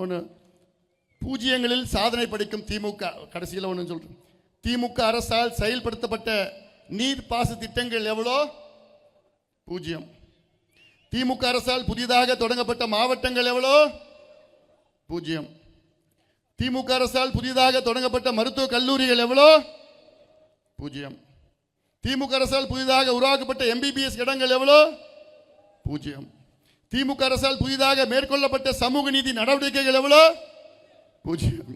ஒன்று பூஜ்ஜியங்களில் சாதனை படிக்கும் திமுக. கடைசியில் ஒன்று சொல்றேன். திமுக அரசால் செயல்படுத்தப்பட்ட நீர்ப்பாச திட்டங்கள் எவ்வளோ? பூஜ்ஜியம். திமுக அரசால் புதிதாக தொடங்கப்பட்ட மாவட்டங்கள் எவ்வளோ? பூஜ்ஜியம். திமுக அரசால் புதிதாக தொடங்கப்பட்ட மருத்துவ கல்லூரிகள் எவ்வளோ? பூஜ்ஜியம். திமுக அரசால் புதிதாக உருவாக்கப்பட்ட MBBS இடங்கள் எவ்வளோ? பூஜ்ஜியம். திமுக அரசால் புதிதாக மேற்கொள்ளப்பட்ட சமூக நீதி நடவடிக்கைகள் எவ்வளோ? பூஜ்ஜியம்.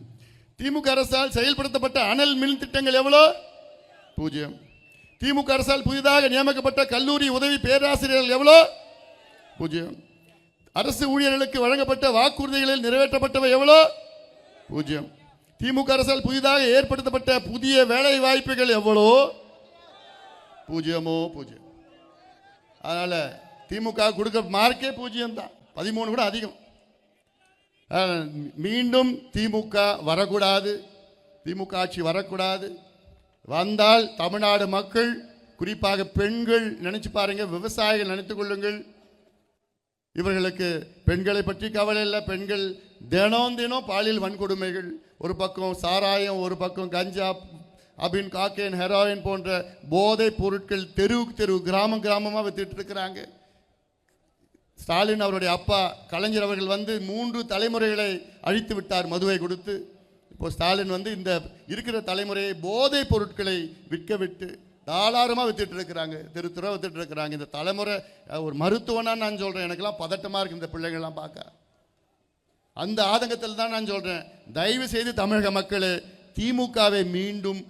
திமுக அரசால் செயல்படுத்தப்பட்ட அனல் மின் திட்டங்கள் எவ்வளோ? பூஜ்ஜியம். திமுக அரசால் புதிதாக நியமிக்கப்பட்ட கல்லூரி உதவி பேராசிரியர்கள் எவ்வளோ? பூஜ்ஜியம். அரசு ஊழியர்களுக்கு வழங்கப்பட்ட வாக்குறுதிகளில் நிறைவேற்றப்பட்டவை எவ்வளோ? பூஜ்ஜியம். திமுக அரசால் புதிதாக ஏற்படுத்தப்பட்ட புதிய வேலை வாய்ப்புகள் எவ்வளோ? பூஜ்ஜியமோ பூஜ்ஜியம். அதனால திமுக கொடுக்க மார்க்கே பூஜ்ஜியம் தான். 13 கூட அதிகம். மீண்டும் திமுக வரக்கூடாது, திமுக ஆட்சி வரக்கூடாது. வந்தால் தமிழ்நாடு மக்கள், குறிப்பாக பெண்கள் நினைச்சு பாருங்க, விவசாயிகள் நினைத்துக் கொள்ளுங்கள். இவர்களுக்கு பெண்களை பற்றி கவலை இல்லை. பெண்கள் தினம் தினம் பாலியல் வன்கொடுமைகள், ஒரு பக்கம் சாராயம், ஒரு பக்கம் கஞ்சா, அபின், காக்கேன், ஹெரோயின் போன்ற போதைப் பொருட்கள் தெருவுக்கு தெருவு, கிராமம் கிராமமாக வித்துட்டு இருக்கிறாங்க. ஸ்டாலின் அவருடைய அப்பா கலைஞர் அவர்கள் 3 தலைமுறைகளை அழித்து விட்டார் மதுவை கொடுத்து. இப்போ ஸ்டாலின் இந்த இருக்கிற தலைமுறையை போதைப் பொருட்களை விற்க விட்டு தாராளமாக வித்துட்டு இருக்கிறாங்க, தெரு தெருவா வித்துட்டு இருக்கிறாங்க. இந்த தலைமுறை ஒரு மருத்துவனா நான் சொல்றேன், எனக்கெல்லாம் பதட்டமா இருக்கு இந்த பிள்ளைகள்லாம் பார்க்க. அந்த ஆதங்கத்தில் தான் நான் சொல்றேன், தயவு செய்து தமிழக மக்களே, திமுகவை மீண்டும்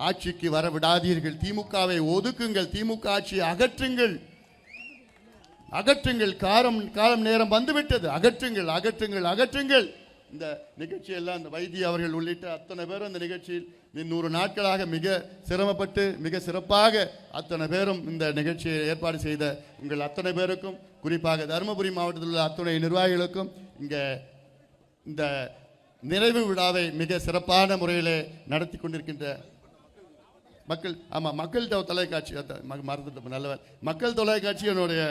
ஆட்சிக்கு வர விடாதீர்கள். திமுகவை ஒதுக்குங்கள், திமுக ஆட்சியை அகற்றுங்கள், அகற்றுங்கள். காலம் நேரம் வந்துவிட்டது. அகற்றுங்கள், அகற்றுங்கள், அகற்றுங்கள். இந்த நிகழ்ச்சியெல்லாம் இந்த வைத்திய அவர்கள் உள்ளிட்ட அத்தனை பேரும் இந்த நிகழ்ச்சியில் 100 நாட்களாக மிக சிரமப்பட்டு மிக சிறப்பாக அத்தனை பேரும் இந்த நிகழ்ச்சியை ஏற்பாடு செய்த உங்கள் அத்தனை பேருக்கும், குறிப்பாக தருமபுரி மாவட்டத்தில் உள்ள அத்தனை நிர்வாகிகளுக்கும் இங்கே இந்த நிறைவு விழாவை மிக சிறப்பான முறையில் நடத்தி கொண்டிருக்கின்ற மக்கள் தொலைக்காட்சி, மறந்துட்டு நல்லவர், மக்கள் தொலைக்காட்சி என்னுடைய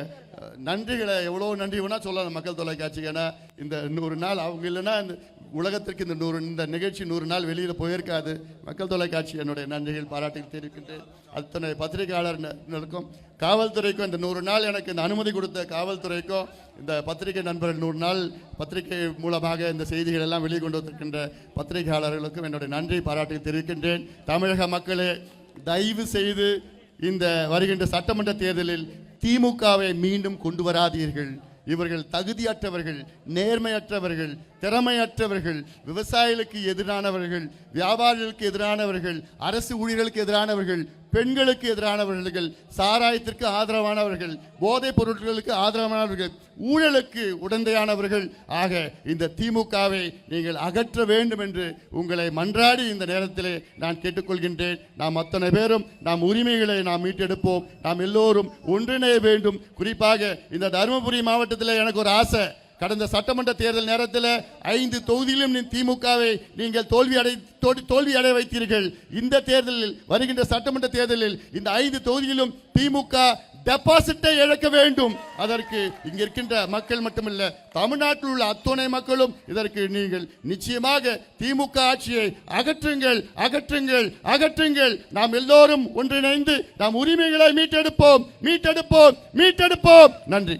நன்றிகளை எவ்வளோ நன்றி வேணால் சொல்லலாம் மக்கள் தொலைக்காட்சி. ஏன்னா இந்த 100 நாள் அவங்க இல்லைன்னா இந்த உலகத்திற்கு இந்த நிகழ்ச்சி 100 நாள் வெளியில் போயிருக்காது. மக்கள் தொலைக்காட்சி என்னுடைய நன்றிகள் பாராட்டுகள் தெரிவிக்கின்றேன். அத்தனை பத்திரிகையாளர்களுக்கும், காவல்துறைக்கும், இந்த 100 நாள் எனக்கு இந்த அனுமதி கொடுத்த காவல்துறைக்கும், இந்த பத்திரிகை நண்பர்கள் 100 நாள் பத்திரிகை மூலமாக இந்த செய்திகள் எல்லாம் வெளிக்கொண்டு வந்திருக்கின்ற பத்திரிகையாளர்களுக்கும் என்னுடைய நன்றி பாராட்டுகள் தெரிவிக்கின்றேன். தமிழக மக்களே, தயவு செய்து இந்த வருகின்ற சட்டமன்ற தேர்தலில் திமுகவை மீண்டும் கொண்டு வராதீர்கள். இவர்கள் தகுதியற்றவர்கள், நேர்மையற்றவர்கள், திறமையற்றவர்கள், விவசாயிகளுக்கு எதிரானவர்கள், வியாபாரிகளுக்கு எதிரானவர்கள், அரசு ஊழியர்களுக்கு எதிரானவர்கள், பெண்களுக்கு எதிரானவர்கள், சாராயத்திற்கு ஆதரவானவர்கள், போதைப் பொருட்களுக்கு ஆதரவானவர்கள், ஊழலுக்கு உடந்தையானவர்கள். ஆக இந்த திமுகவை நீங்கள் அகற்ற வேண்டும் என்று உங்களை மன்றாடி இந்த நேரத்திலே நான் கேட்டுக்கொள்கின்றேன். நாம் அத்தனை பேரும் நாம் உரிமைகளை நாம் மீட்டெடுப்போம். நாம் எல்லோரும் ஒன்றிணைய வேண்டும். குறிப்பாக இந்த தருமபுரி மாவட்டத்தில் எனக்கு ஒரு ஆசை. கடந்த சட்டமன்ற தேர்தல் நேரத்தில் 5 தொகுதியிலும் திமுகவை நீங்கள் தோல்வி அடைய வைத்தீர்கள். இந்த தேர்தலில், வருகின்ற சட்டமன்ற தேர்தலில் இந்த 5 தொகுதியிலும் திமுக டெபாசிட்டை இழக்க வேண்டும். அதற்கு இங்க இருக்கின்ற மக்கள் மட்டுமல்ல, தமிழ்நாட்டில் உள்ள அத்தனை மக்களும் இதற்கு நீங்கள் நிச்சயமாக திமுக ஆட்சியை அகற்றுங்கள், அகற்றுங்கள், அகற்றுங்கள். நாம் எல்லோரும் ஒன்றிணைந்து நாம் உரிமைகளை மீட்டெடுப்போம், மீட்டெடுப்போம், மீட்டெடுப்போம். நன்றி.